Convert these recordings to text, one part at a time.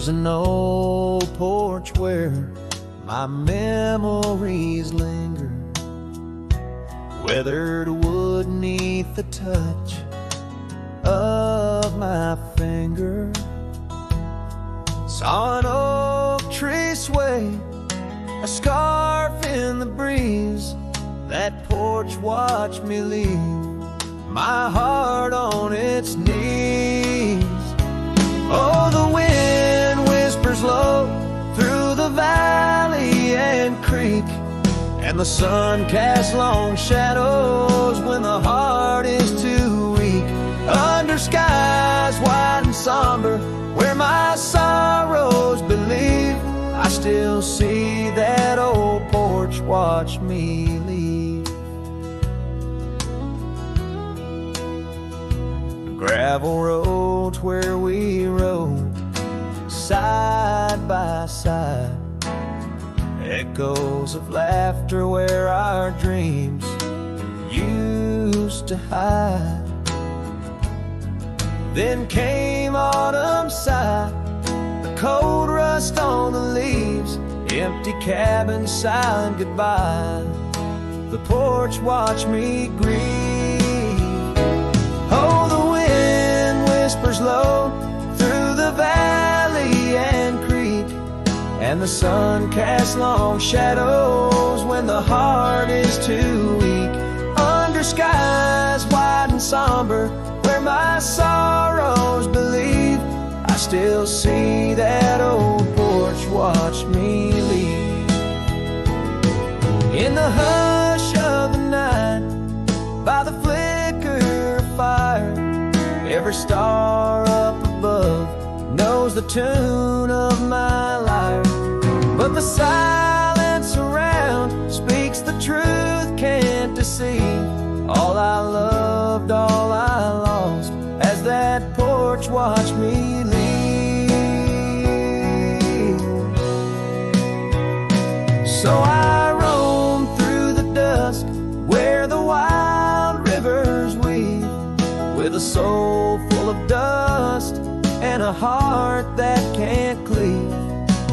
There's an old porch where my memories linger, weathered wood neath the touch of my finger. Saw an oak tree sway, a scarf in the breeze. That porch watched me leave my heart on its knees. Oh, the wind whispers low through the valley and creek, and the sun casts long shadows when the heart is too weak. Under skies wide and somber, where my sorrows believe, I still see that old porch watch me leave. Gravel roads where we rode side by side, echoes of laughter where our dreams used to hide. Then came autumn sigh, the cold rust on the leaves, empty cabins, silent goodbye. The porch watched me grieve. Oh, the wind whispers low through the valley and creek, and the sun casts long shadows when the heart is too weak. Under skies wide and somber, where my sorrows believe, I still see that old porch watch me leave. In the hush of the night, by the flicker of fire, every star up above knows the tune of my lyre. But the silence around speaks the truth, can't deceive. All I loved, all I lost, as that porch watched me leave. So I roam through the dusk where the wild rivers weave, with a soul full of dust and a heart that can't cleave,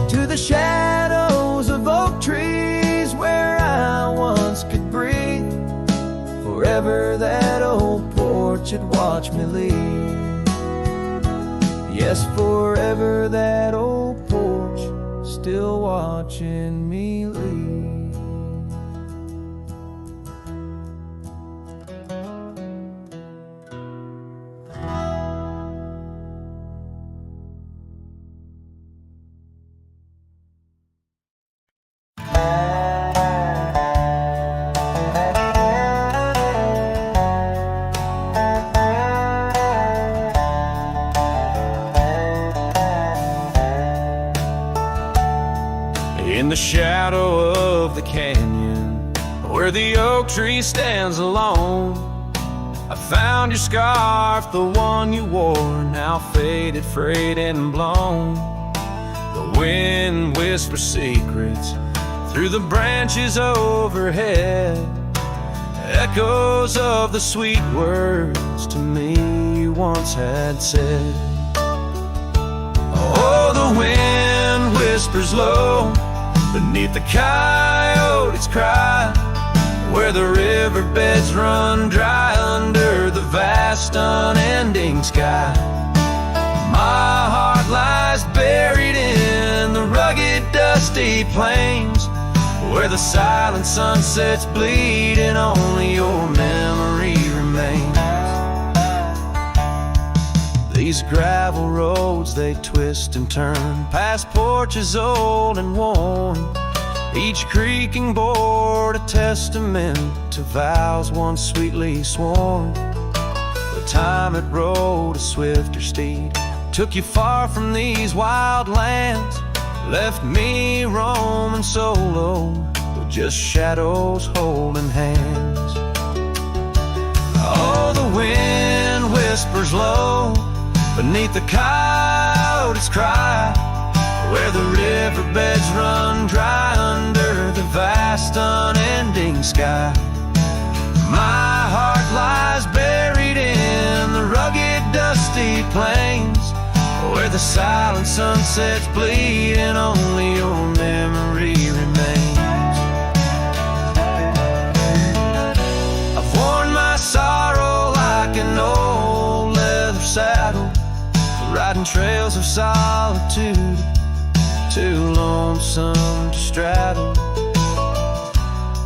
to the shadows of oak trees where I once could breathe. Forever that old porch had watched me leave. Yes, forever that old porch still watching me leave. In the shadow of the canyon, where the oak tree stands alone, I found your scarf, the one you wore, now faded, frayed and blown. The wind whispers secrets through the branches overhead, echoes of the sweet words to me you once had said. Oh, the wind whispers low beneath the coyote's cry, where the riverbeds run dry under the vast unending sky. My heart lies buried in the rugged dusty plains, where the silent sunsets bleed and only your memory remains. These gravel roads, they twist and turn past porches old and worn, each creaking board a testament to vows once sweetly sworn. The time it rode a swifter steed took you far from these wild lands, left me roaming solo with just shadows holding hands. Oh, the wind whispers low beneath the coyote's cry, where the riverbeds run dry under the vast unending sky. My heart lies buried in the rugged dusty plains, where the silent sunsets bleed and only your memory remains. I've worn my sorrow like an old leather saddle, riding trails of solitude, too lonesome to straddle.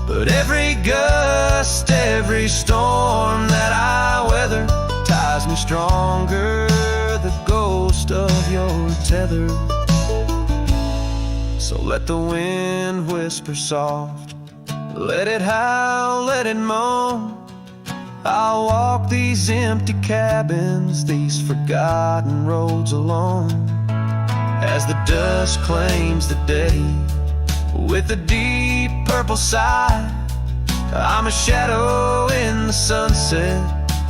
But every gust, every storm that I weather ties me stronger, the ghost of your tether. So let the wind whisper soft, let it howl, let it moan. I'll walk these empty cabins, these forgotten roads alone. As the dust claims the day with a deep purple sigh, I'm a shadow in the sunset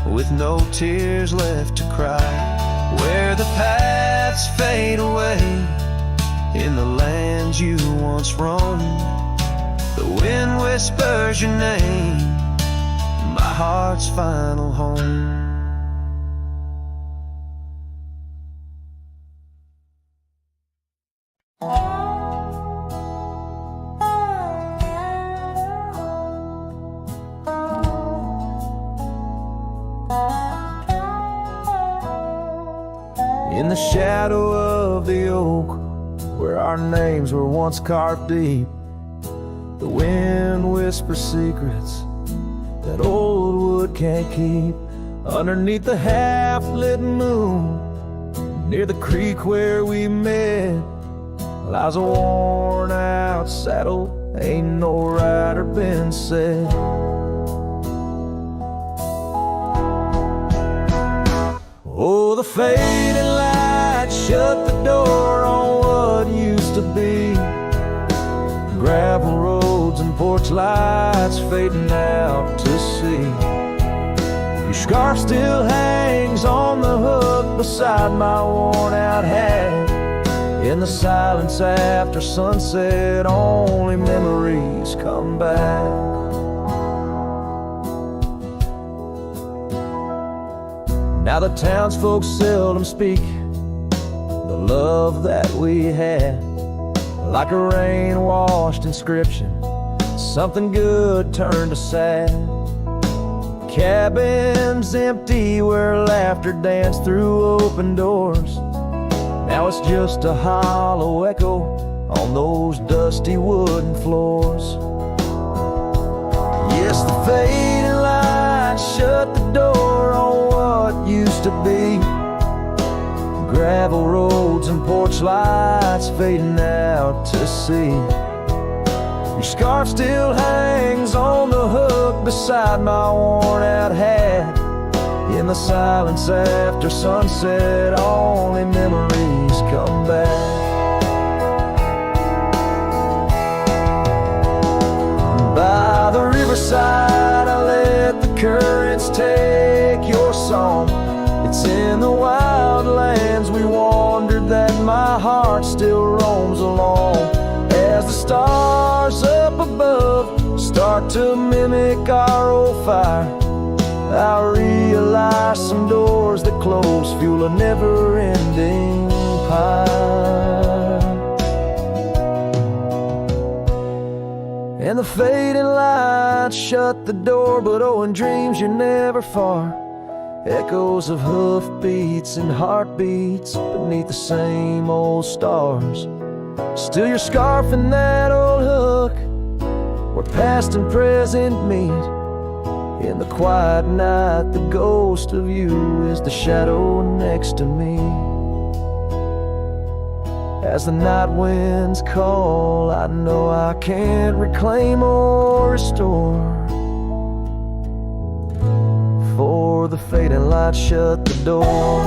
with no tears left to cry. Where the paths fade away in the land you once roamed, the wind whispers your name, my heart's final home. In the shadow of the oak, where our names were once carved deep, the wind whispers secrets that old wood can't keep. Underneath the half-lit moon, near the creek where we met, lies a worn-out saddle, ain't no rider been said. Oh, the fading light shut the door on what used to be. Gravel roads and porch lights fading out to sea. Your scarf still hangs on the hook beside my worn-out hat. In the silence after sunset, only memories come back. Now the townsfolk seldom speak the love that we had, like a rain-washed inscription, something good turned to sad. Cabins empty where laughter danced through open doors. Now it's just a hollow echo on those dusty wooden floors. Yes, the fading light shut the door on what used to be. Gravel roads and porch lights fading out to sea. Your scarf still hangs on the hook beside my worn-out hat. In the silence after sunset, only memories come back. By the riverside, I let the currents take your song. It's in the wild lands we wandered that my heart still roams along. As the stars up above start to mimic our old fire, I realize some doors that close fuel a never-ending pyre. And the fading lights shut the door, but oh, in dreams you're never far. Echoes of hoofbeats and heartbeats beneath the same old stars. Still your scarf and that old hook, where past and present meet. In the quiet night, the ghost of you is the shadow next to me. As the night winds call, I know I can't reclaim or restore. For the fading light shut the door.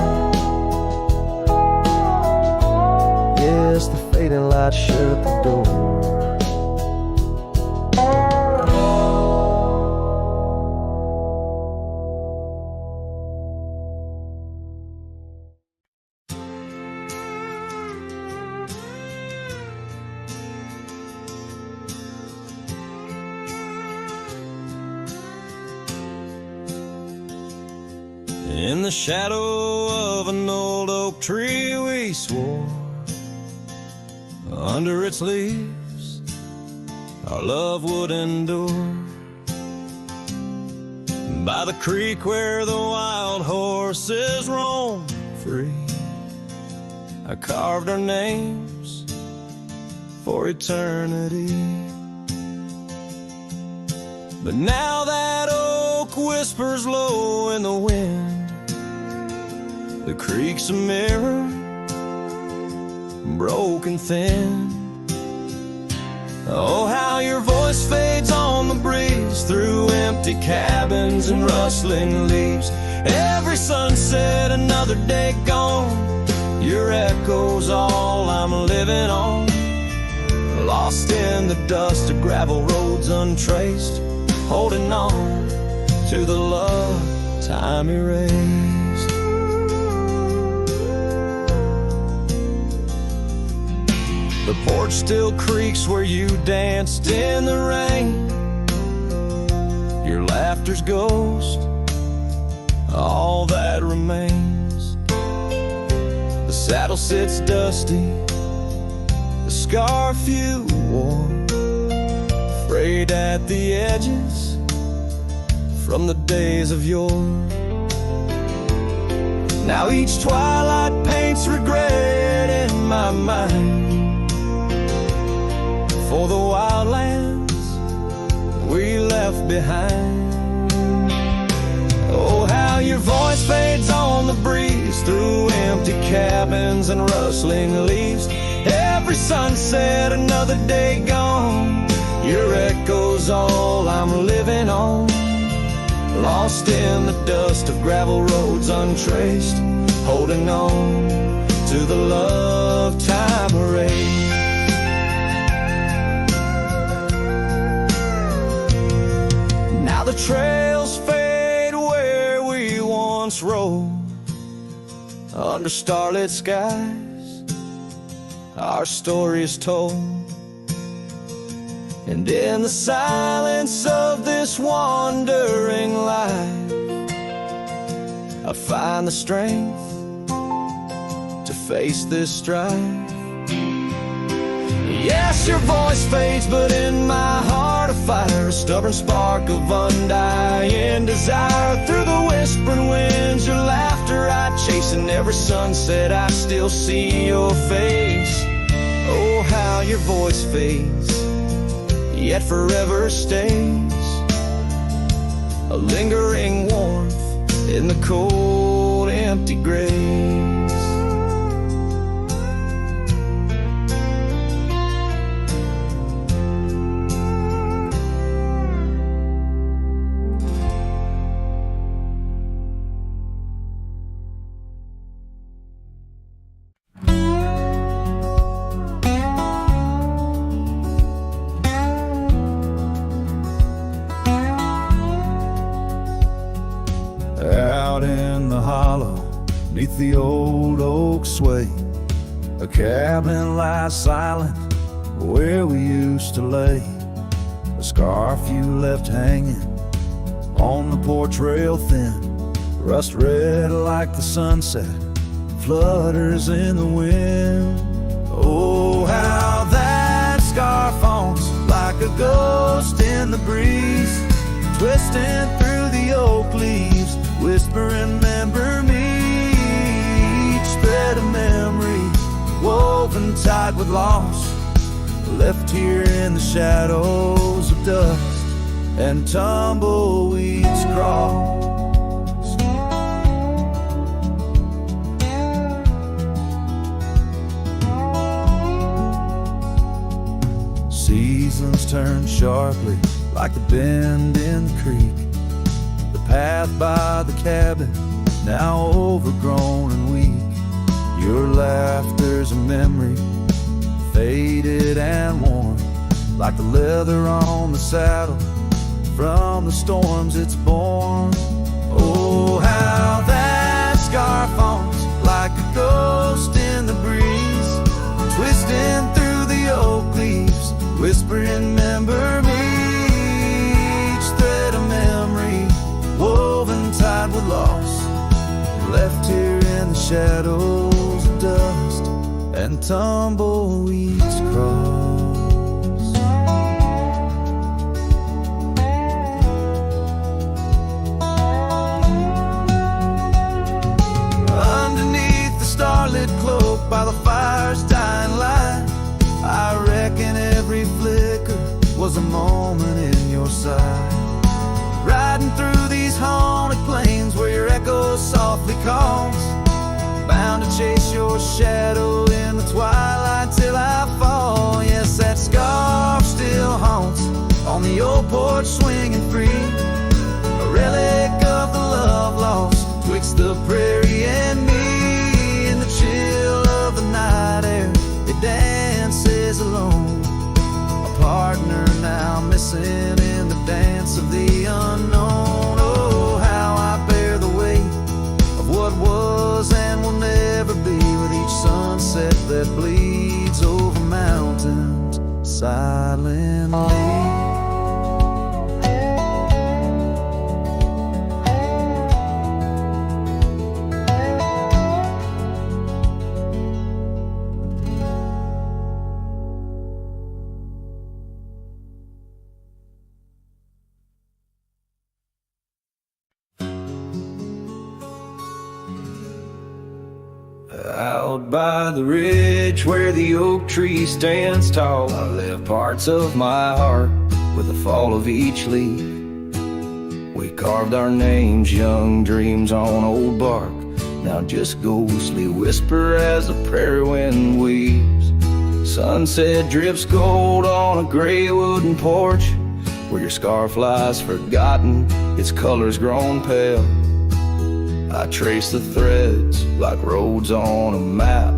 Yes, the fading light shut the door. In the shadow of an old oak tree we swore, under its leaves our love would endure. By the creek where the wild horses roam free, I carved our names for eternity. But now that oak whispers low in the wind, the creek's a mirror, broken thin. Oh, how your voice fades on the breeze through empty cabins and rustling leaves. Every sunset, another day gone, your echo's all I'm living on. Lost in the dust of gravel roads untraced, holding on to the love time erased. The porch still creaks where you danced in the rain. Your laughter's ghost, all that remains. The saddle sits dusty, the scarf you wore, frayed at the edges from the days of yore. Now each twilight paints regret in my mind for the wild lands we left behind. Oh, how your voice fades on the breeze through empty cabins and rustling leaves. Every sunset, another day gone, your echo's all I'm living on. Lost in the dust of gravel roads untraced, holding on to the love time erased. Now the trails fade where we once rode, under starlit skies our story is told. And in the silence of this wandering life, I find the strength to face this strife. Yes, your voice fades, but in my heart a fire, a stubborn spark of undying desire. Through the whispering winds, your laughter I chase, and every sunset I still see your face. Oh, how your voice fades, yet forever stays, a lingering warmth in the cold, empty graves. Beneath the old oak sway, a cabin lies silent where we used to lay. A scarf you left hanging on the porch rail thin, rust red like the sunset, flutters in the wind. Oh, how that scarf haunts like a ghost in the breeze, twisting through the oak leaves, whispering, remember me. Thread of memory, woven tight with loss, left here in the shadows of dust and tumbleweeds cross. Seasons turn sharply like the bend in the creek, the path by the cabin now overgrown and weak. Your laughter's a memory, faded and worn, like the leather on the saddle, from the storms it's born. Oh, how that scarf haunts like a ghost in the breeze, twisting through the oak leaves, whispering, remember me. Each thread of memory, woven tight with loss, left here in the shadows of dust and tumbleweeds cross. Underneath the starlit cloak by the fire's dying light, I reckon every flicker was a moment in your sight. Riding through these haunted plains where your echo softly calls, bound to chase your shadow in the twilight till I fall. Yes, that scarf still haunts on the old porch, swinging free, a relic of the love lost twixt the prairie and me. In the chill of the night air, it dances alone, a partner now missing in the dance of the unknown. Oh, how I bear the weight of what was and will never be, with each sunset that bleeds over mountains silently. Out by the ridge where the oak tree stands tall, I left parts of my heart with the fall of each leaf. We carved our names, young dreams on old bark, now just ghostly whisper as the prairie wind weaves. Sunset drips gold on a gray wooden porch, where your scarf lies forgotten, its colors grown pale. I trace the threads like roads on a map,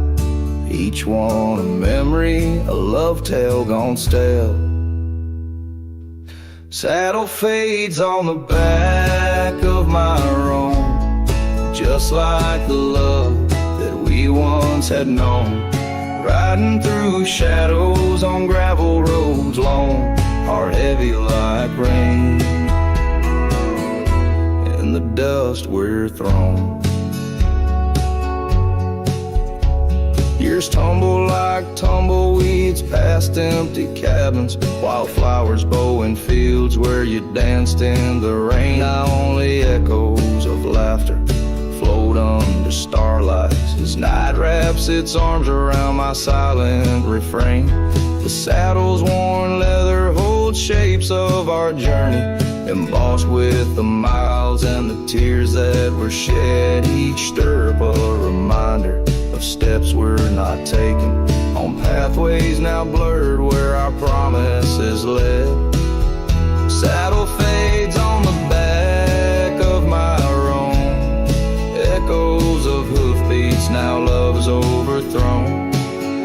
each one a memory, a love tale gone stale. Saddle fades on the back of my roan, just like the love that we once had known. Riding through shadows on gravel roads long, heart heavy like rain. In the dust we're thrown. Years tumble like tumbleweeds past empty cabins, wildflowers bow in fields where you danced in the rain. Now only echoes of laughter float under starlight as night wraps its arms around my silent refrain. The saddle's worn leather holds shapes of our journey, embossed with the miles and the tears that were shed. Each stirrup a reminder of steps we're not taking, on pathways now blurred where our promises led. Saddle fades on the back of my roan, echoes of hoofbeats, now love's overthrown.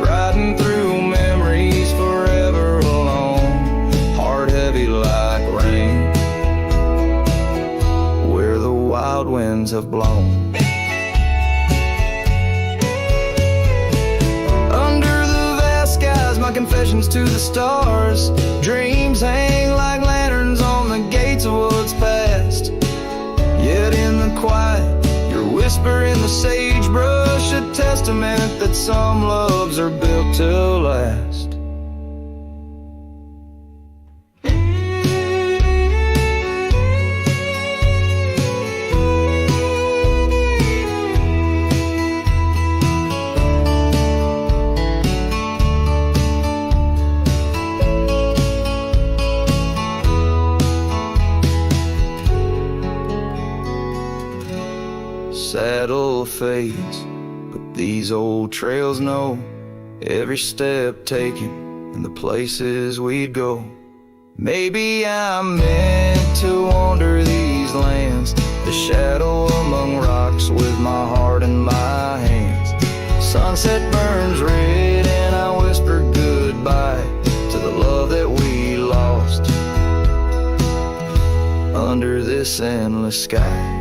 Riding through memories forever alone, heart heavy like rain, where the wild winds have blown. Under the vast skies, my confessions to the stars, dreams hang like lanterns on the gates of what's past. Yet in the quiet, your whisper in the sagebrush, a testament that some loves are built to last. Saddle fades, but these old trails know every step taken and the places we'd go. Maybe I'm meant to wander these lands, the shadow among rocks with my heart in my hands. Sunset burns red and I whisper goodbye to the love that we lost under this endless sky.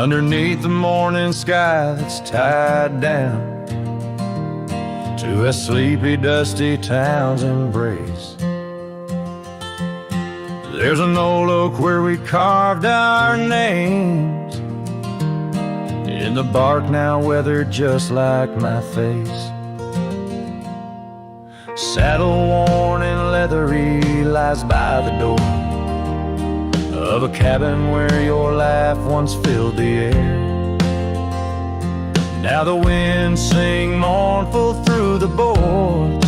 underneath the morning sky that's tied down to a sleepy, dusty town's embrace. There's an old oak where we carved our names in the bark, now weathered just like my face. Saddle worn and leathery lies by the door of a cabin where your laugh once filled the air. Now the winds sing mournful through the boards,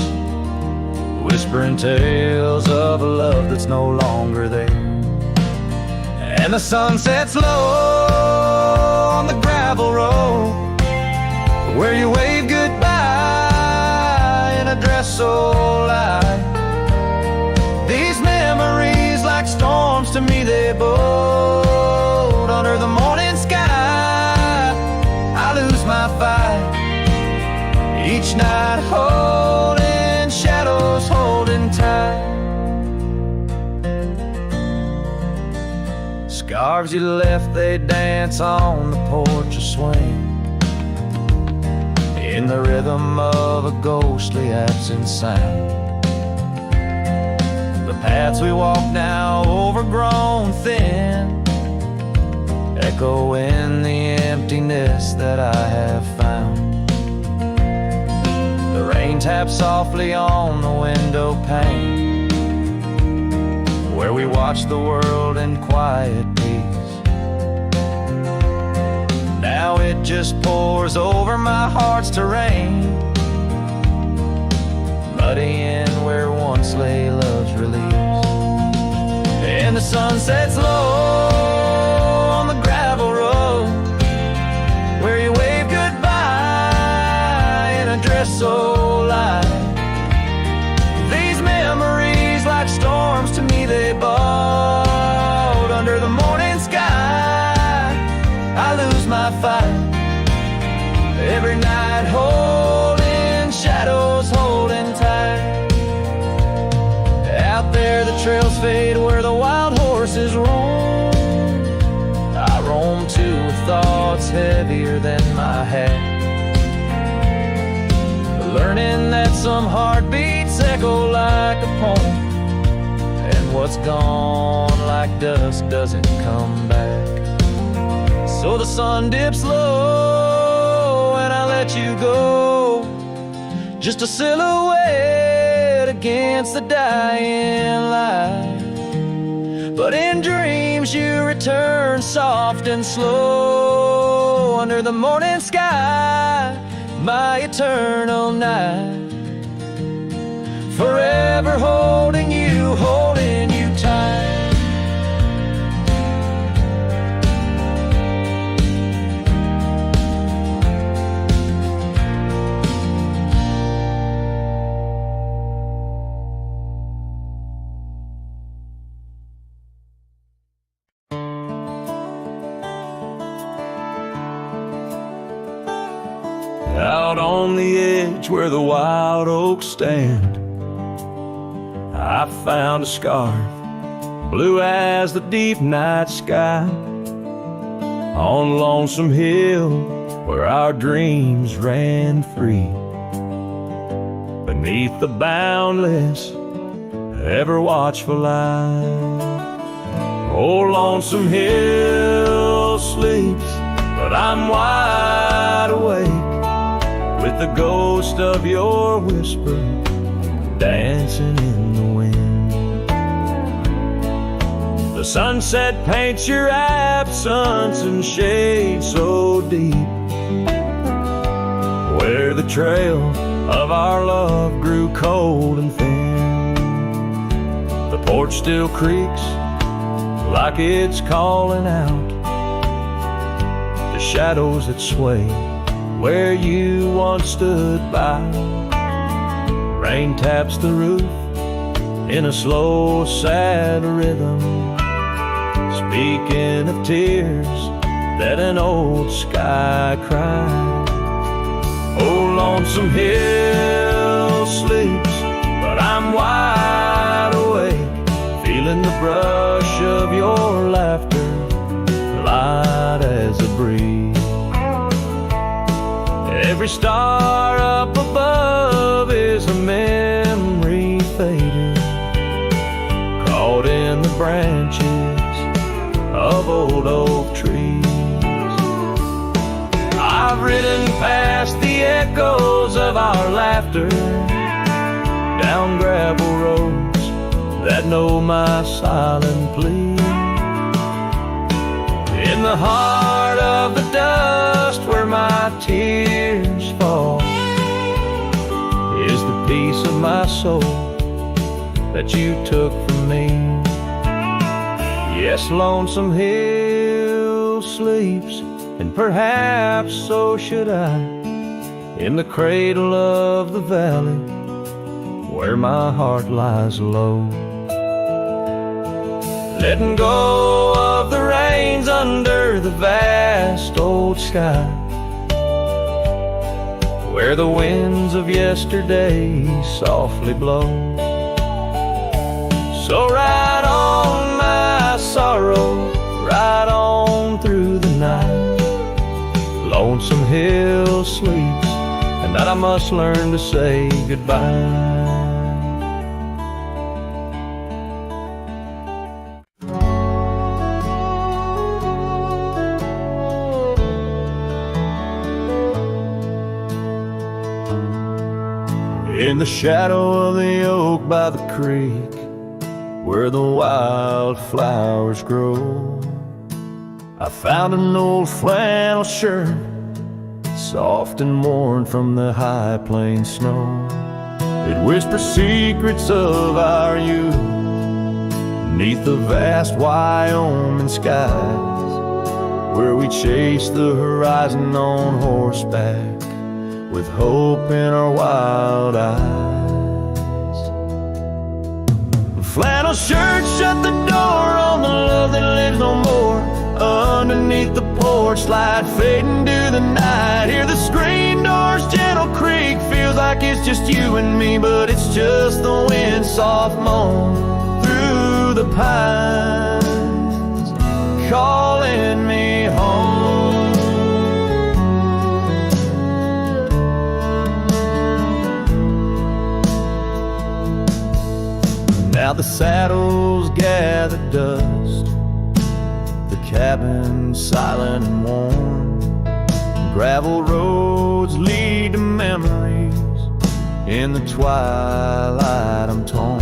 whispering tales of a love that's no longer there. And the sun sets low on the gravel road where you wave goodbye in a dress so light. These memories, like storms to me, they boat under the morning sky. I lose my fight each night, holding shadows, holding tight. Scarves you left, they dance on the porch or swing in the rhythm of a ghostly absent sound. The paths we walk now, overgrown thin, echo in the emptiness that I have found. The rain taps softly on the window pane where we watch the world in quiet peace. Now it just pours over my heart's terrain, muddying where once lay love's release. And the sun sets low on the gravel road where you wave goodbye in a dress so light. These memories, like storms to me, they boat under the morning sky. I lose my fight every night, holding shadows, holding tight. Out there the trails fade where the wild horses roam. I roam too with thoughts heavier than my hat, learning that some heartbeats echo like a poem, and what's gone like dust doesn't come back. So the sun dips low and I let you go, just a silhouette against the dying light. But in dreams you return soft and slow under the morning sky, my eternal night, forever holding you tight. Out on the edge where the wild oaks stand, I found a scarf, blue as the deep night sky, on Lonesome Hill where our dreams ran free, beneath the boundless, ever watchful eye. Oh, Lonesome Hill sleeps, but I'm wide awake, with the ghost of your whisper dancing in the wind. The sunset paints your absence in shade so deep, where the trail of our love grew cold and thin. The porch still creaks like it's calling out the shadows that sway where you once stood by. Rain taps the roof in a slow, sad rhythm, speaking of tears that an old sky cried. Oh, Lonesome Hill sleeps, but I'm wide awake, feeling the brush of your laughter, light as a breeze. Every star up above is a memory faded, caught in the branches of old oak trees. I've ridden past the echoes of our laughter, down gravel roads that know my silent plea. In the heart of the dust where my tears fall is the piece of my soul that you took from me. Yes, Lonesome Hill sleeps, and perhaps so should I, in the cradle of the valley where my heart lies low. Letting go of the reins under the vast old sky, where the winds of yesterday softly blow. So ride on, my sorrow, ride on through the night. Lonesome Hill sleeps, and that I must learn to say goodbye. In the shadow of the oak by the creek, where the wildflowers grow, I found an old flannel shirt, soft and worn from the high plain snow. It whispers secrets of our youth, neath the vast Wyoming skies, where we chased the horizon on horseback, with hope in our wild eyes. The flannel shirt shut the door on the love that lives no more. Underneath the porch light fading to the night, hear the screen door's gentle creak. Feels like it's just you and me, but it's just the wind soft moan through the pines, calling me home. Now the saddles gather dust, the cabin silent and warm. Gravel roads lead to memories, in the twilight I'm torn.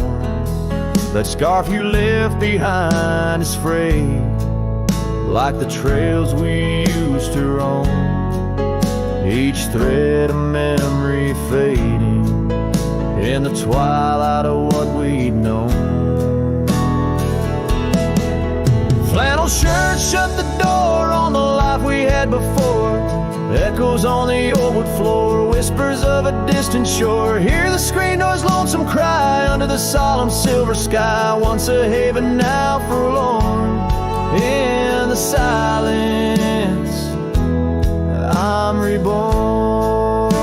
That scarf you left behind is frayed, like the trails we used to roam. Each thread of memory fading in the twilight of what we'd known. Flannel shirt shut the door on the life we had before. Echoes on the old wood floor, whispers of a distant shore. Hear the screen door's lonesome cry under the solemn silver sky. Once a haven, now forlorn. In the silence, I'm reborn.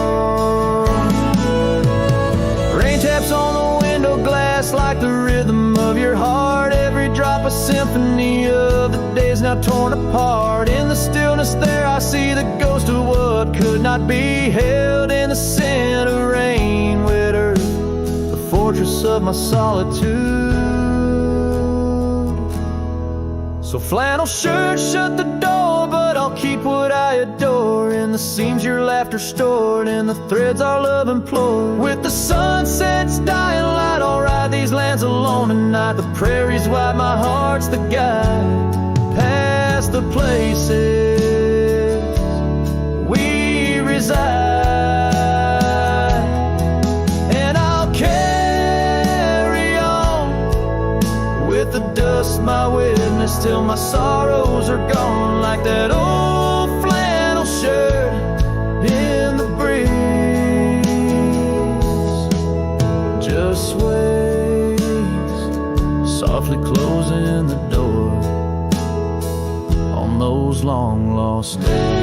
Rain taps on the window glass like the rhythm of your heart. Every drop a symphony of the days now torn apart. In the stillness there I see the ghost of what could not be held. In the scent of rain, wet earth, the fortress of my solitude. So flannel shirt shut the door, but I'll keep what I adore. In the seams your laughter stored, in the threads our love implored. With the sunset's dying light, I'll ride these lands alone tonight. The prairies wide, my heart's the guide, past the places we reside. And I'll carry on with the dust my witness till my sorrows are gone. Like that old flannel shirt in the breeze, just sways, softly closing the door on those long lost days.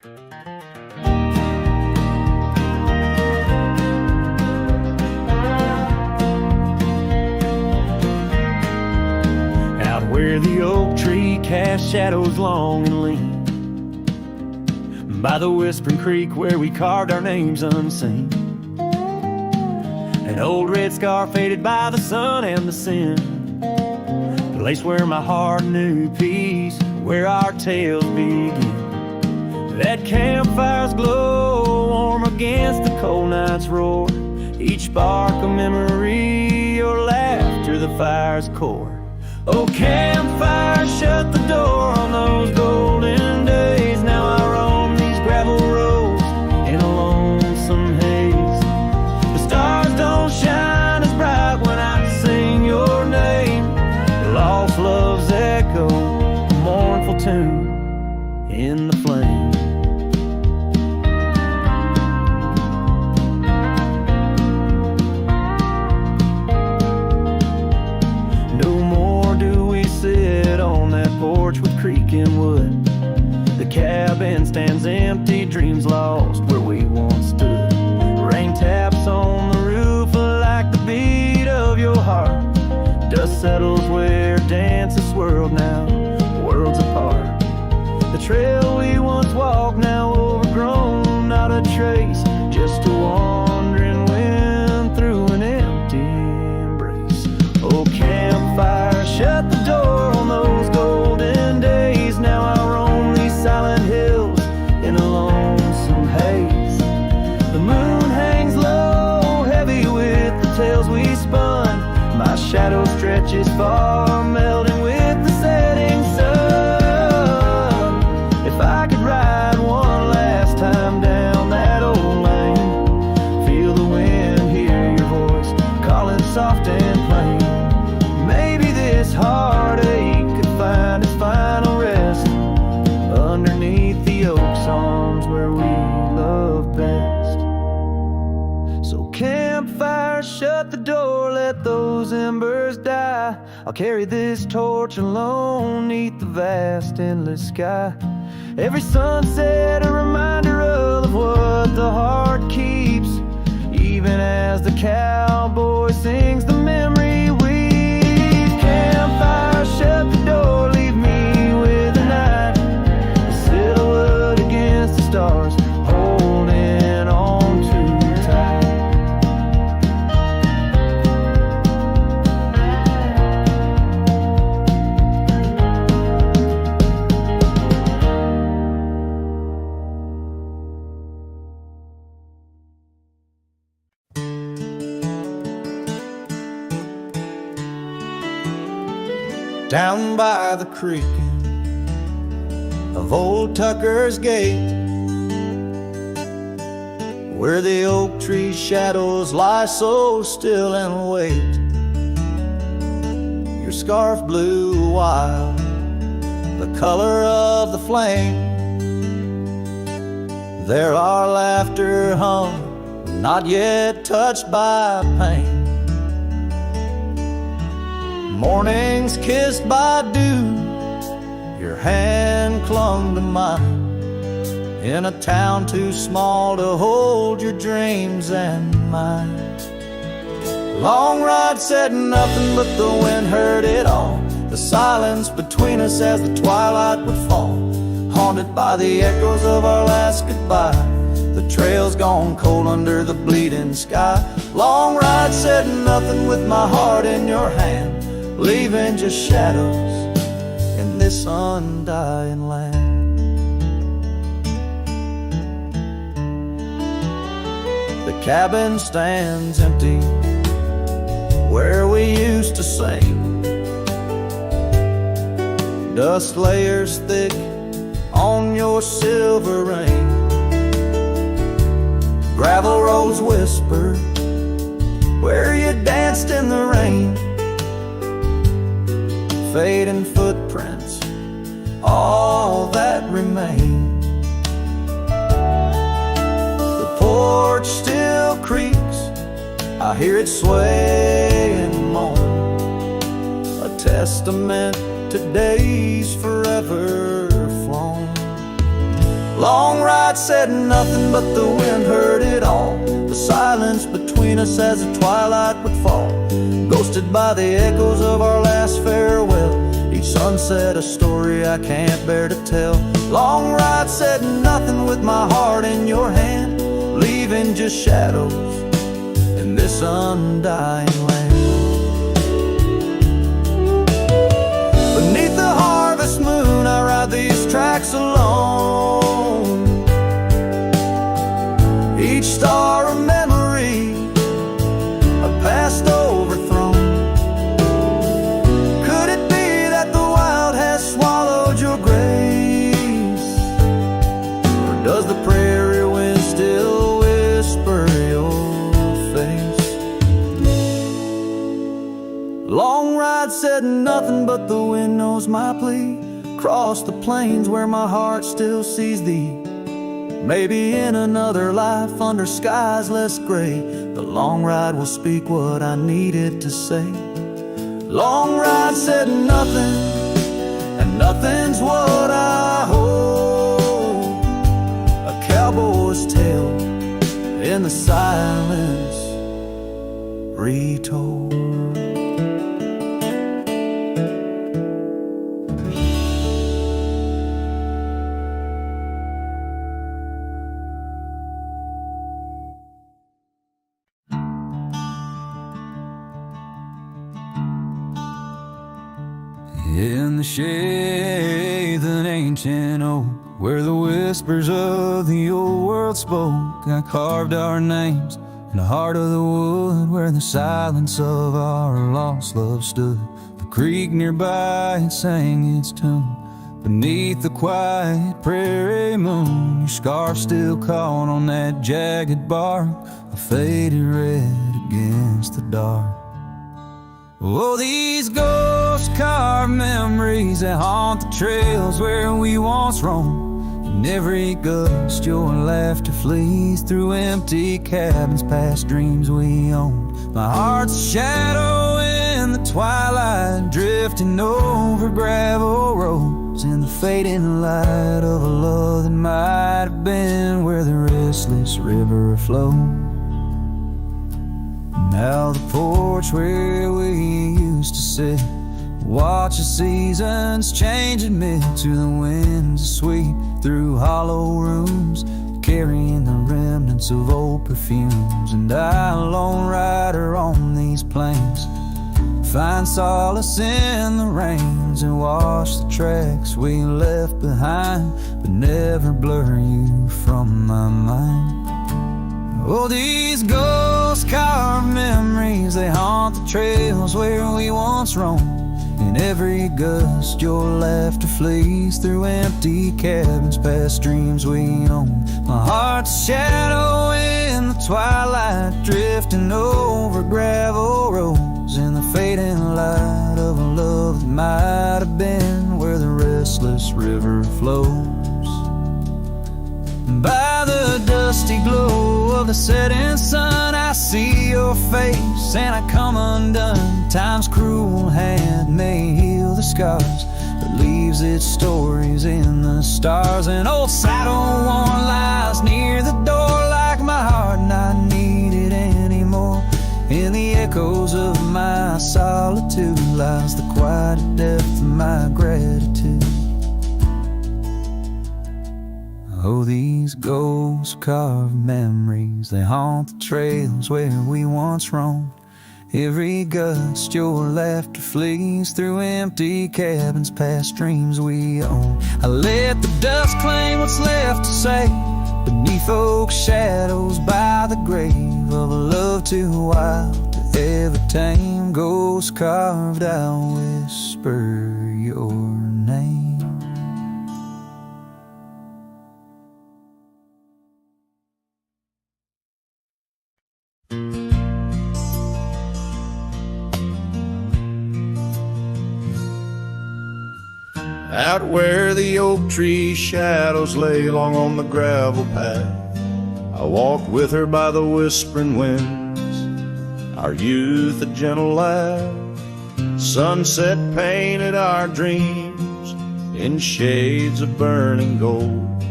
Out where the oak tree casts shadows long and lean, by the whispering creek where we carved our names unseen, an old red scar faded by the sun and the sin, place where my heart knew peace, where our tales begin. That campfire's glow, warm against the cold night's roar, each spark a memory, your laughter the fire's core. Oh, campfire, shut the door on those golden days. Now I roam these gravel roads in a lonesome haze. The stars don't shine as bright when I sing your name. Lost love's echo, a mournful tune in the flame. Porch with creaking wood, the cabin stands empty, dreams lost where we once stood. Rain taps on the roof like the beat of your heart. Dust settles where dances swirled, now worlds apart. The trail we once walked, now overgrown, not a trace, just a wandering wind through an empty embrace. Oh, campfire, shut the door on those golden days. Now I roam these silent hills in a lonesome haze. The moon hangs low, heavy with the tales we spun. My shadow stretches far, melting with the setting sun. If I could ride one last time down that old lane, feel the wind, hear your voice calling soft and plain. Maybe this heartache could find its final rest underneath the oak's arms where we love best. So campfire, shut the door, let those embers die. I'll carry this torch alone neath the vast endless sky. Every sunset a reminder of what the heart keeps, even as the cowboy sings the memory weaves. Campfire, shut the door, leave me with the night, a silhouette against the stars, holding on too tight. Down by the creek of old Tucker's Gate, where the oak tree shadows lie so still and wait, your scarf blew wild, the color of the flame. There our laughter hung, not yet touched by pain. Mornings kissed by dew, your hand clung to mine, in a town too small to hold your dreams and mine. Long ride said nothing, but the wind heard it all, the silence between us as the twilight would fall, haunted by the echoes of our last goodbye. The trail's gone cold under the bleeding sky. Long ride said nothing with my heart in your hand, leaving just shadows in this undying land. The cabin stands empty where we used to sing, dust layers thick on your silver ring. Gravel roads whisper where you danced in the rain, fading footprints, all that remain. The porch still creaks, I hear it sway and moan, a testament to days forever flown. Long ride said nothing, but the wind heard it all. The silence between us as the twilight would fall, ghosted by the echoes of our last farewell. Each sunset a story I can't bear to tell. Long ride said nothing with my heart in your hand, leaving just shadows in this undying land. Beneath the harvest moon I ride these tracks alone, each star a memory, a past overthrown. Could it be that the wild has swallowed your grace, or does the prairie wind still whisper your face? Long ride said nothing, but the wind knows my plea. Across the plains where my heart still sees thee, maybe in another life under skies less gray, the long ride will speak what I needed to say. Long ride said nothing, and nothing's what I hold. A cowboy's tale in the silence retold. In the shade of an ancient oak, where the whispers of the old world spoke, I carved our names in the heart of the wood, where the silence of our lost love stood. The creek nearby, it sang its tune beneath the quiet prairie moon. Your scarf still caught on that jagged bark, a faded red against the dark. Oh, these ghost-carved memories that haunt the trails where we once roamed. In every gust your laughter flees through empty cabins past dreams we owned. My heart's a shadow in the twilight, drifting over gravel roads, in the fading light of a love that might have been where the restless river flowed. Now the porch where we used to sit, watch the seasons change amid to the winds that sweep through hollow rooms, carrying the remnants of old perfumes. And I, a lone rider on these plains, find solace in the rains and wash the tracks we left behind, but never blur you from my mind. Oh, these ghost-carved memories, they haunt the trails where we once roamed. In every gust your laughter flees through empty cabins past dreams we owned. My heart's a shadow in the twilight, drifting over gravel roads, in the fading light of a love that might have been where the restless river flows. By the dusty glow of the setting sun, I see your face and I come undone. Time's cruel hand may heal the scars, but leaves its stories in the stars. An old saddle worn lies near the door like my heart not needed anymore. In the echoes of my solitude lies the quiet depth of my gratitude. Oh, these ghost-carved memories, they haunt the trails where we once roamed. Every gust your laughter flees through empty cabins past dreams we own. I let the dust claim what's left to say beneath oak shadows by the grave of a love too wild to ever tame. Ghost-carved, I'll whisper your name. Out where the oak tree shadows lay long on the gravel path, I walked with her by the whispering winds, our youth a gentle laugh. Sunset painted our dreams in shades of burning gold.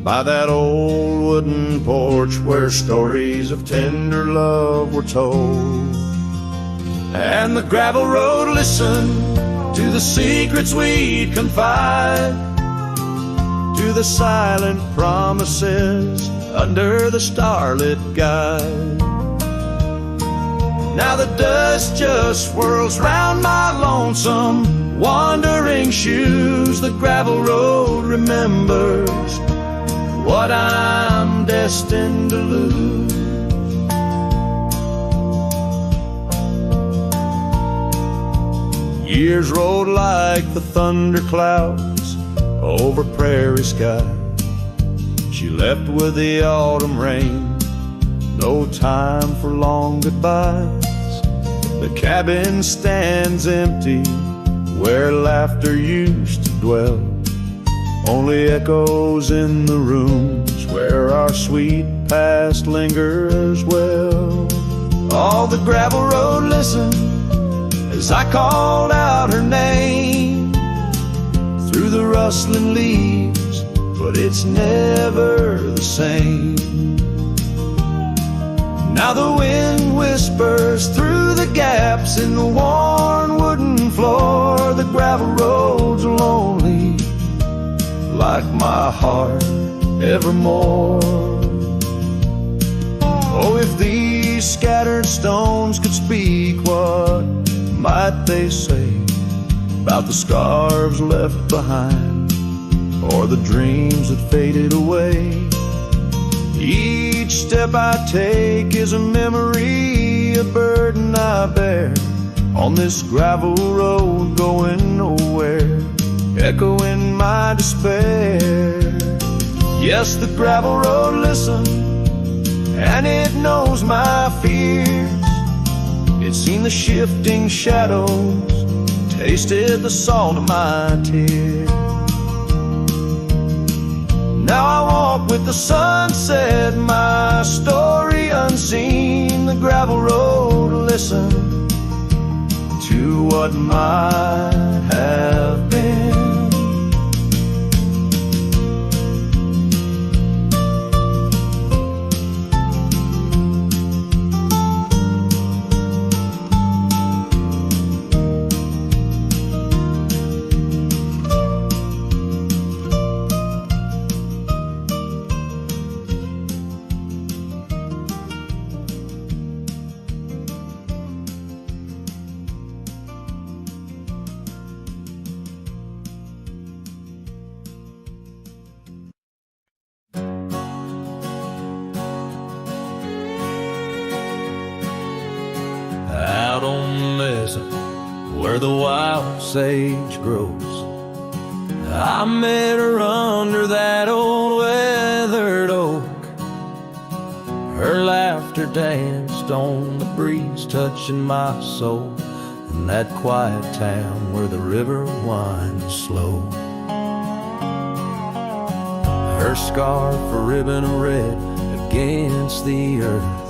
by that old wooden porch where stories of tender love were told. And the gravel road listened to the secrets we'd confide, to the silent promises under the starlit guide. Now the dust just swirls round my lonesome wandering shoes. The gravel road remembers what I'm destined to lose. Years rolled like the thunder clouds over prairie sky. She left with the autumn rain, no time for long goodbyes. The cabin stands empty where laughter used to dwell, only echoes in the rooms where our sweet past lingers well. All the gravel road listened as I called out her name through the rustling leaves, but it's never the same. Now the wind whispers through the gaps in the worn wooden floor. The gravel roads are lonely, like my heart evermore. Oh, if these scattered stones could speak, what might they say about the scarves left behind, or the dreams that faded away? Each step I take is a memory, a burden I bear on this gravel road going nowhere, echoing my despair. Yes, the gravel road listens, and it knows my fears. It's seen the shifting shadows, tasted the salt of my tears. Now I walk with the sunset, my story unseen. The gravel road listen to what might have been. Out on the mesa where the wild sage grows, I met her under that old weathered oak. Her laughter danced on the breeze, touching my soul in that quiet town where the river winds slow. Her scarf a ribbon of red against the earth,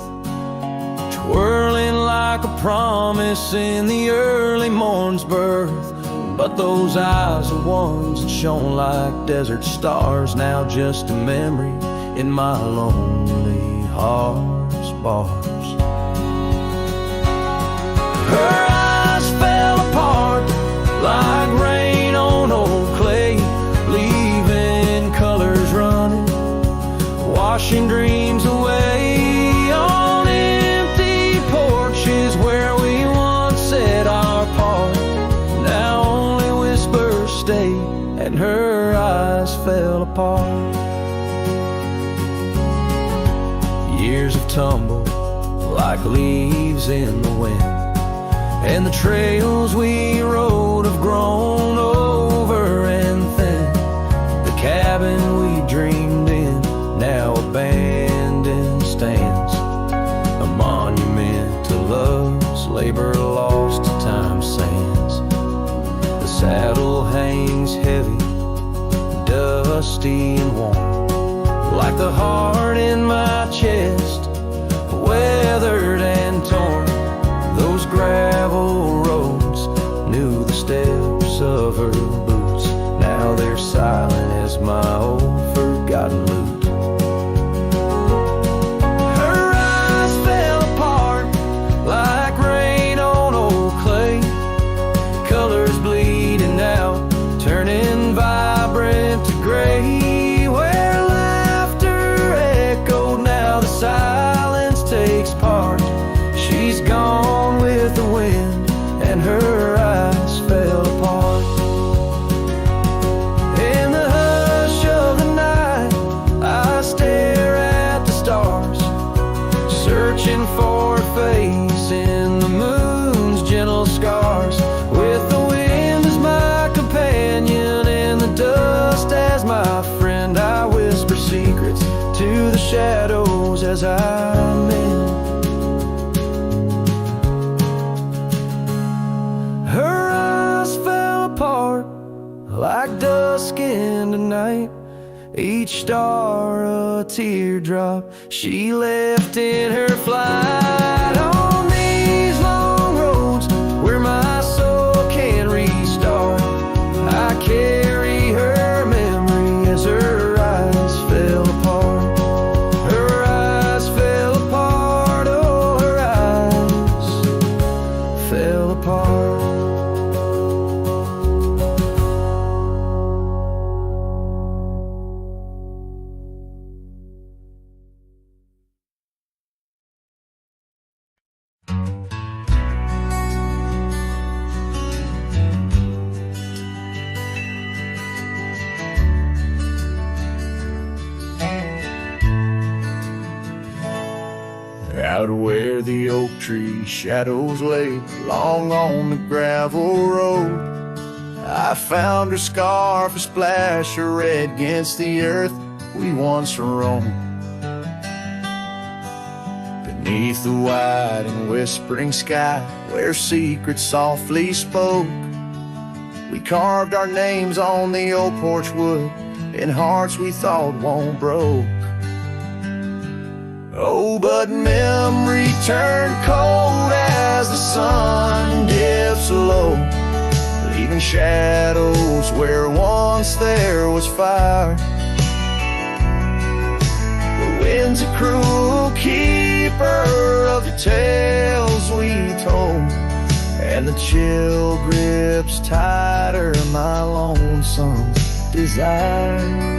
twirling like a promise in the early morn's birth. But those eyes are ones that shone like desert stars, now just a memory in my lonely heart's bars. Her eyes fell apart like rain on old clay, leaving colors running, washing dreams away. On empty porches where we once said our part, now only whispers stay, and her eyes fell apart. Years have tumbled like leaves in the wind, and the trails we rode have grown over and thin. The cabin we dreamed in, now abandoned, stands a monument to love's labor lost to time's sands. The saddle hangs heavy, dusty and warm, like the heart in my chest, weathered and torn. Those gravel roads knew the steps of her boots, now they're silent as my old forgotten ill-gotten loot. Her eyes fell apart like rain on old clay, colors bleeding out, turning vibrant to gray. Where laughter echoed, now the silence takes part. She's gone with the wind, and her eyes fell apart. In the hush of the night, I stare at the stars, searching for a face in the moon's gentle scars. With the wind as my companion and the dust as my friend, I whisper secrets to the shadows as I mend. Her eyes fell apart like dusk in the night, each star a teardrop she left in her flight. On these long roads where my soul can restart, I carry her memory as her eyes fell apart. Her eyes fell apart, oh, her eyes fell apart. Out where the oak tree shadows lay long on the gravel road, I found her scarf, a splash of red against the earth we once roamed. Beneath the wide and whispering sky, where secrets softly spoke, we carved our names on the old porch wood in hearts we thought won't broke. Oh, but memory turned cold as the sun dips low, leaving shadows where once there was fire. The wind's a cruel keeper of the tales we told, and the chill grips tighter my lonesome desire.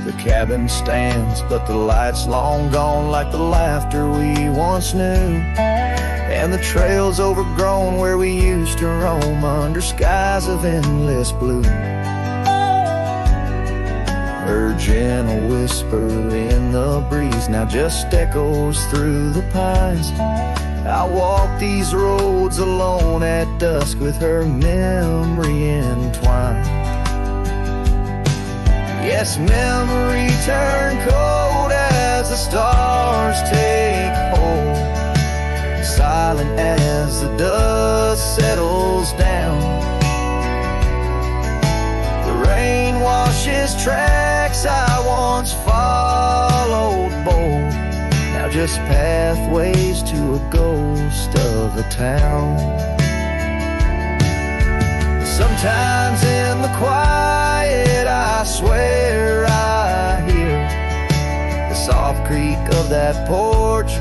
The cabin stands, but the light's long gone like the laughter we once knew, and the trail's overgrown where we used to roam under skies of endless blue. Her gentle whisper in the breeze now just echoes through the pines. I walk these roads alone at dusk with her memory entwined. Yes, memory turned cold as the stars take hold, silent as the dust settles down. The rain washes tracks I once followed bold, now just pathways to a ghost of a town. Sometimes in the quiet I swear I hear the soft creak of that porch,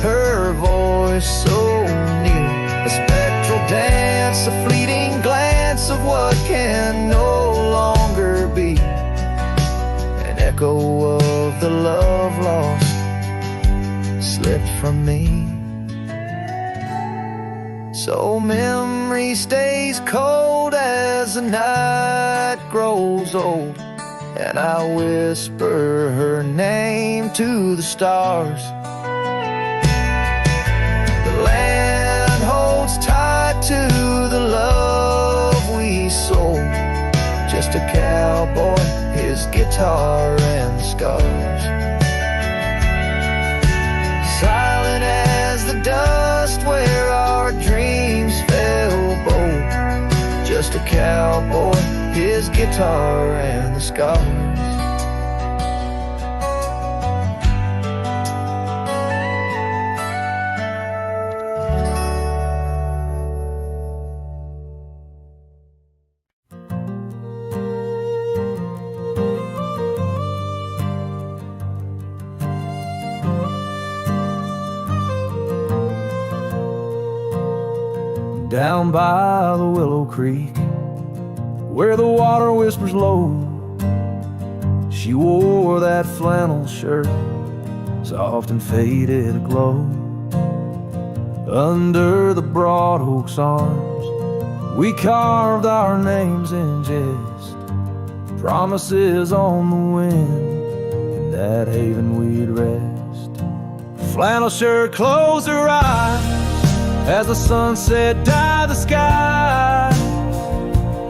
her voice so near, a spectral dance, a fleeting glance of what can no longer be, an echo of the love lost slipped from me. So memory stays cold as the night grows old, and I whisper her name to the stars. The land holds tight to the love we sold, just a cowboy, his guitar and the scars. Silent as the dust where our dreams fell bold, just a cowboy, his guitar and the scars. down by the Willow Creek, where the water whispers low. She wore that flannel shirt, soft and faded aglow. Under the broad oak's arms, we carved our names in jest, promises on the wind, in that haven we'd rest. Flannel shirt closed her eyes as the sunset dyed the sky.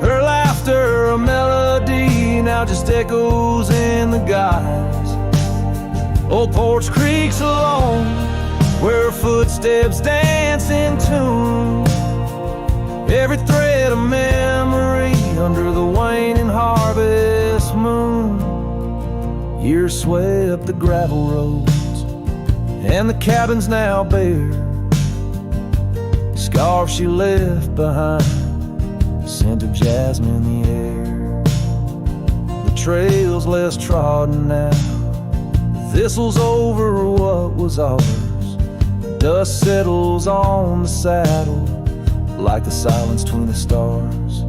Her laughter, a melody, now just echoes in the guise. Old Porch creaks alone, where her footsteps dance in tune. Every thread of memory under the waning harvest moon. Years swept the gravel roads, and the cabin's now bare. Scarf she left behind, scent of jasmine in the air. The trail's less trodden now, thistles over what was ours. Dust settles on the saddle like the silence between the stars.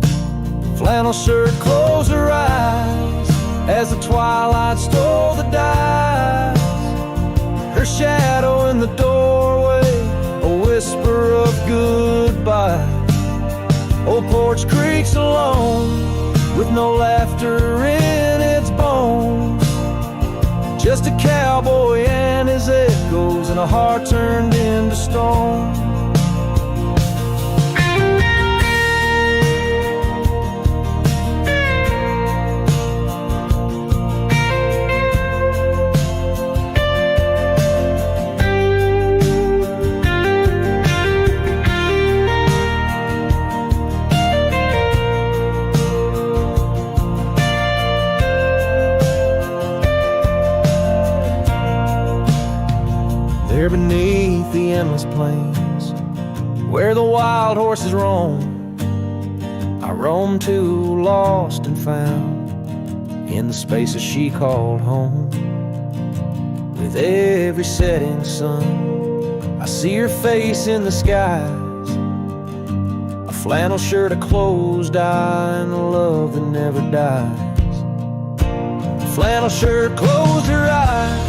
Flannel shirt closed her eyes as the twilight stole the dice. Her shadow in the doorway, a whisper of goodbye. Old Porch creaks alone, with no laughter in its bones. Just a cowboy and his echoes, and a heart turned into stone. There beneath the endless plains, where the wild horses roam, I roam too, lost and found, in the spaces she called home. With every setting sun, I see her face in the skies. A flannel shirt, a closed eye, and a love that never dies. Flannel shirt closed her eyes,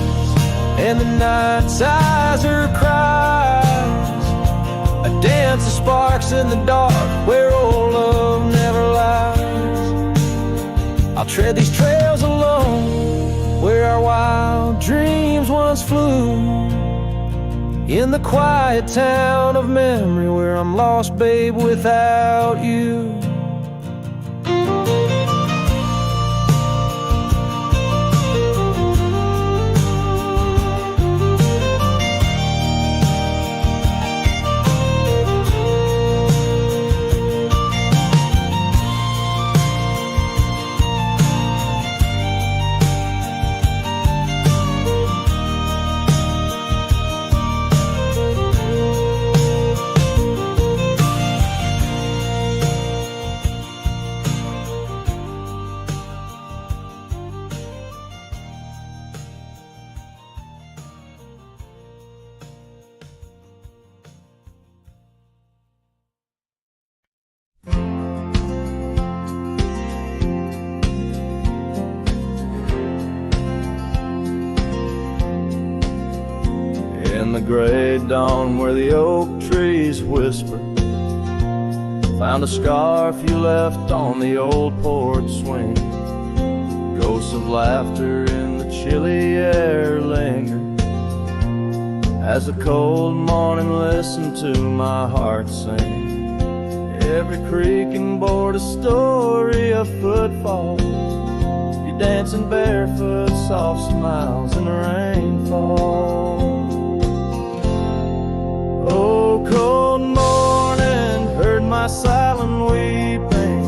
and the night sighs her cries. A dance of sparks in the dark, where old love never lies. I'll tread these trails alone, where our wild dreams once flew. In the quiet town of memory, where I'm lost, babe, without you. In the gray dawn where the oak trees whisper, found a scarf you left on the old porch swing. Ghosts of laughter in the chilly air linger, as the cold morning listened to my heart sing. Every creaking board a story of footfalls, you dancing barefoot, soft smiles in the rainfall. Oh, cold morning, heard my silent weeping,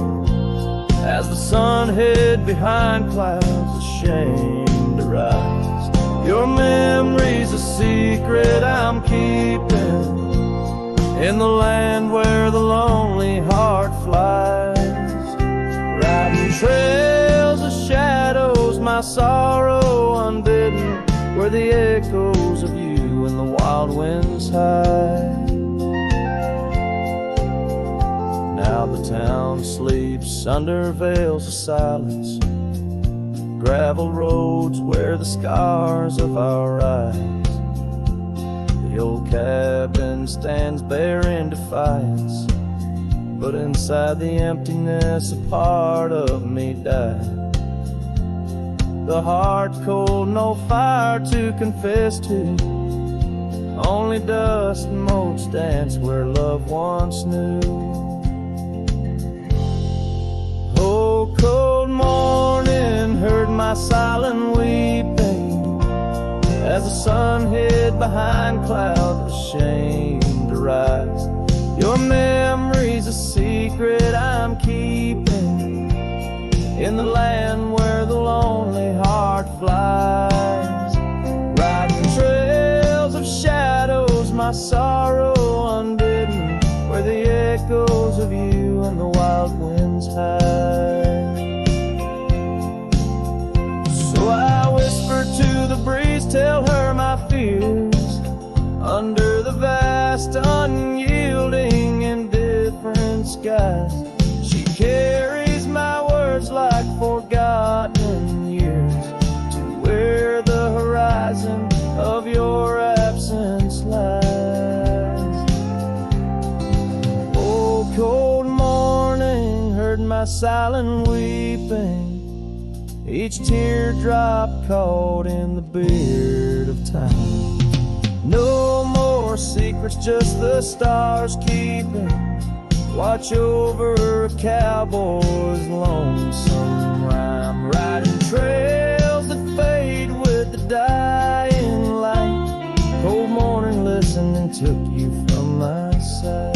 as the sun hid behind clouds, ashamed to rise. Your memory's a secret I'm keeping, in the land where the lonely heart flies. Riding trails of shadows, my sorrow unbidden, where the echoes of you and the wild winds hide. town sleeps under veils of silence, gravel roads wear the scars of our eyes. The old cabin stands bare in defiance, but inside the emptiness a part of me died. The heart cold, no fire to confess to, only dust and motes dance where love once knew. Oh, cold morning, heard my silent weeping as the sun hid behind clouds ashamed to rise. Your memory's a secret I'm keeping in the land where the lonely heart flies, riding trails of shadows, my sorrow unbidden, where the echoes of you and the wild winds hide. So I whisper to the breeze, tell her my fears, under the vast unyielding indifferent skies. She carries my words like forgotten years to where the horizon of your absence lies. Oh, cold morning, heard my silent weeping, each teardrop caught in the beard of time. No more secrets, just the stars keeping watch over a cowboy's lonesome rhyme, riding trails that fade with the dying light. Cold morning listening took you from my side.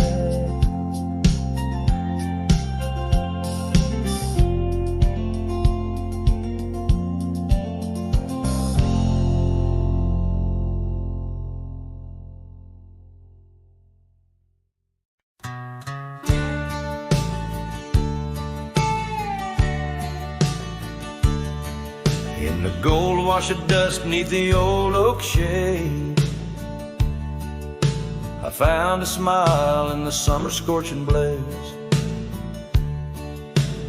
In the gold wash of dusk neath the old oak shade, I found a smile in the summer scorching blaze.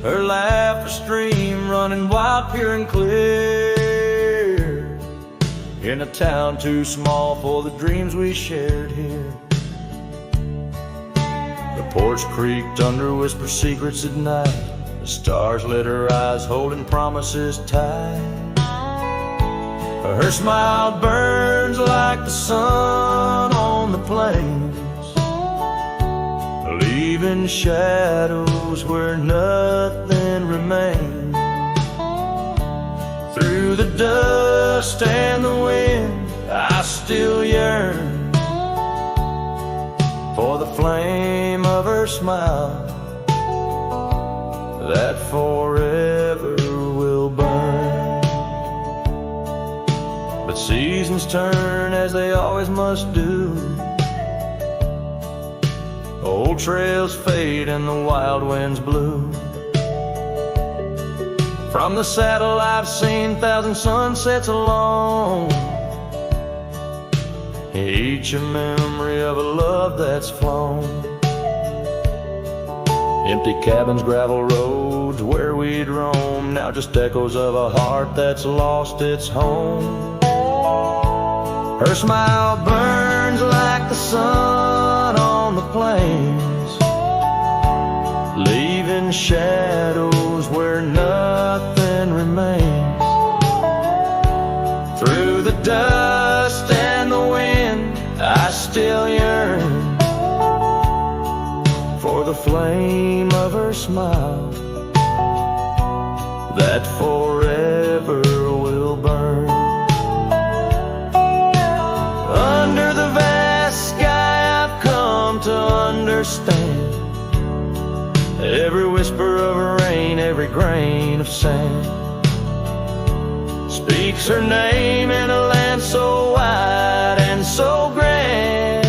Her laugh a stream running wild, pure and clear, in a town too small for the dreams we shared here. The porch creaked under whisper secrets at night. The stars lit her eyes, holding promises tight. Her smile burns like the sun on the plains, leaving shadows where nothing remains. Through the dust and the wind, I still yearn for the flame of her smile that forever will burn. But seasons turn as they always must do. Old trails fade and the wild winds blow. From the saddle I've seen 1,000 sunsets alone, each a memory of a love that's flown. Empty cabins, gravel roads where we'd roam, now just echoes of a heart that's lost its home. Her smile burns like the sun on the plains, leaving shadows where nothing remains. Through the dust and the wind, I still yearn for the flame of her smile that forever will burn. Under the vast sky I've come to understand every whisper of rain, every grain of sand speaks her name in a land so wide and so grand.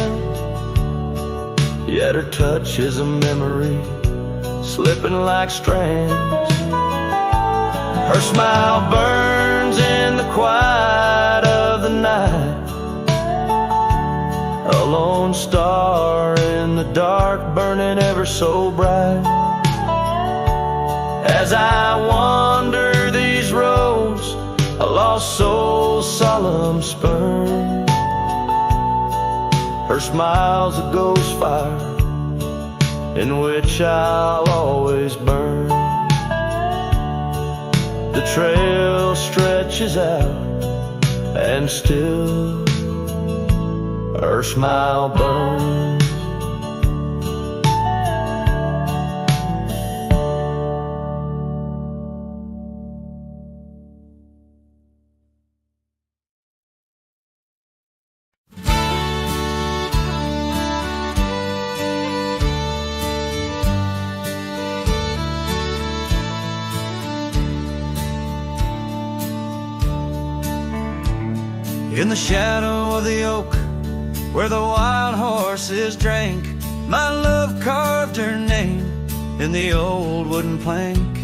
Yet her touch is a memory slipping like strands. Her smile burns in the quiet of the night, a lone star in the dark burning ever so bright. As I wander these roads, a lost soul's solemn spurn. Her smile's a ghost fire in which I'll always burn. The trail stretches out and still her smile burns. In the shadow of the oak, where the wild horses drank, my love carved her name in the old wooden plank.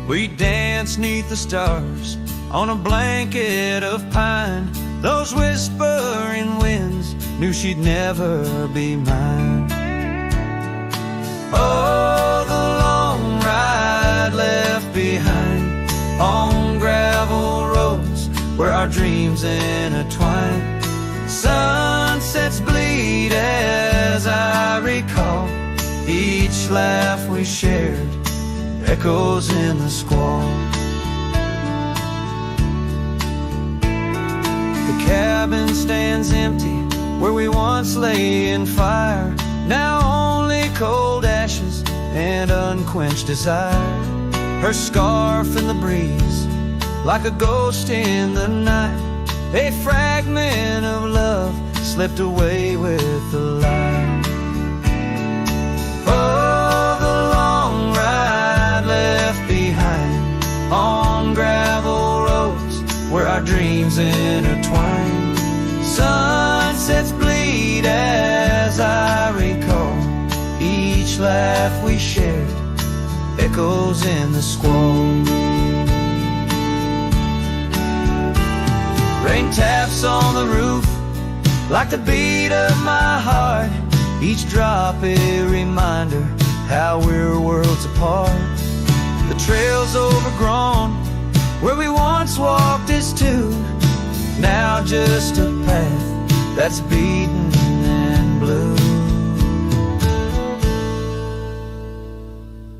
We danced 'neath the stars on a blanket of pine. Those whispering winds knew she'd never be mine. Oh, the long ride left behind on gravel roads where our dreams intertwine. Sunsets bleed as I recall each laugh we shared, echoes in the squall. The cabin stands empty where we once lay in fire, now only cold ashes and unquenched desire. Her scarf in the breeze, like a ghost in the night, a fragment of love slipped away with the light. Oh, the long ride left behind on gravel roads where our dreams intertwine. Sunsets bleed as I recall each laugh we shared, echoes in the squall. Rain taps on the roof like the beat of my heart, each drop a reminder how we're worlds apart. The trail's overgrown where we once walked as two, now just a path that's beaten and blue.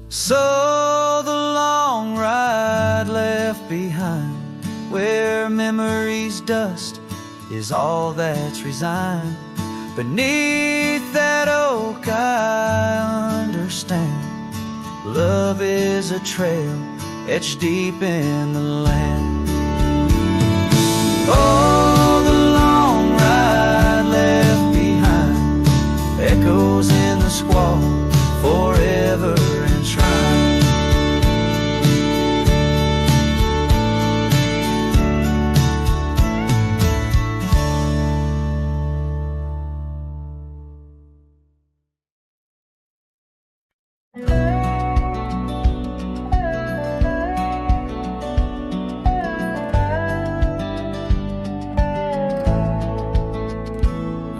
So the long ride left behind, where memory's dust is all that's resigned. Beneath that oak I understand, love is a trail etched deep in the land. Oh, the long ride left behind, echoes in the squall, forever enshrined.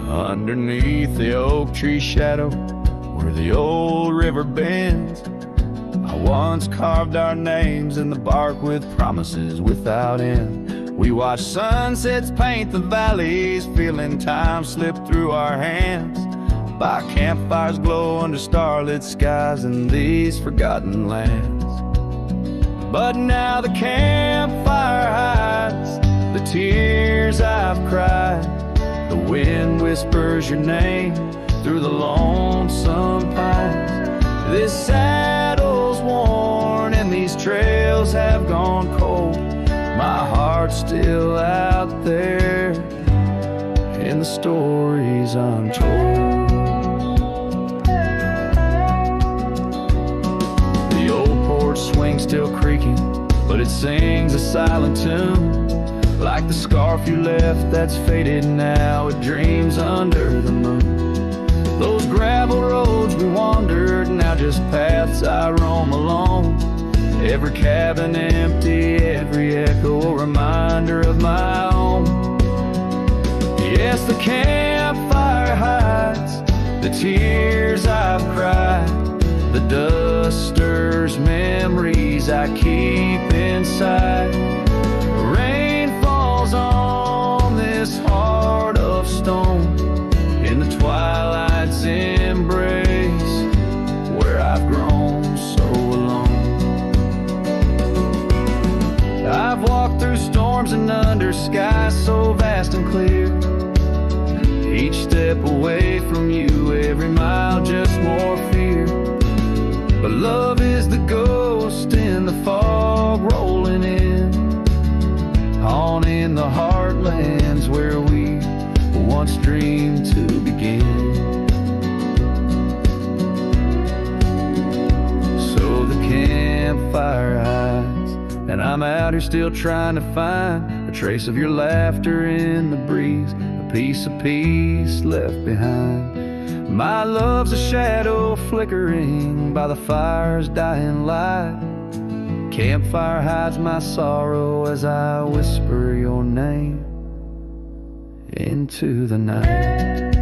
Underneath the oak tree shadow, where the old river bends, I once carved our names in the bark with promises without end. We watched sunsets paint the valleys, feeling time slip through our hands. By campfires glow under starlit skies in these forgotten lands. But now the campfire hides the tears I've cried. The wind whispers your name through the lonesome pines. This saddle's worn and these trails have gone cold. My heart's still out there in the stories untold. The old porch swing still creaking, but it sings a silent tune. Like the scarf you left that's faded now, it dreams under the moon. Those gravel roads we wandered, now just paths I roam alone. Every cabin empty, every echo a reminder of my own. Yes, the campfire hides the tears I've cried. The dust stirs memories I keep inside. Rain falls on this heart of stone in the twilight's embrace, where I've grown so alone. I've walked through storms and under skies so vast and clear, each step away from you, every mile just more fear. But love is the ghost in the fog rolling in, on in the heartlands where we once dreamed to begin. So the campfire hides, and I'm out here still trying to find a trace of your laughter in the breeze, a piece of peace left behind. My love's a shadow flickering by the fire's dying light. Campfire hides my sorrow as I whisper your name into the night.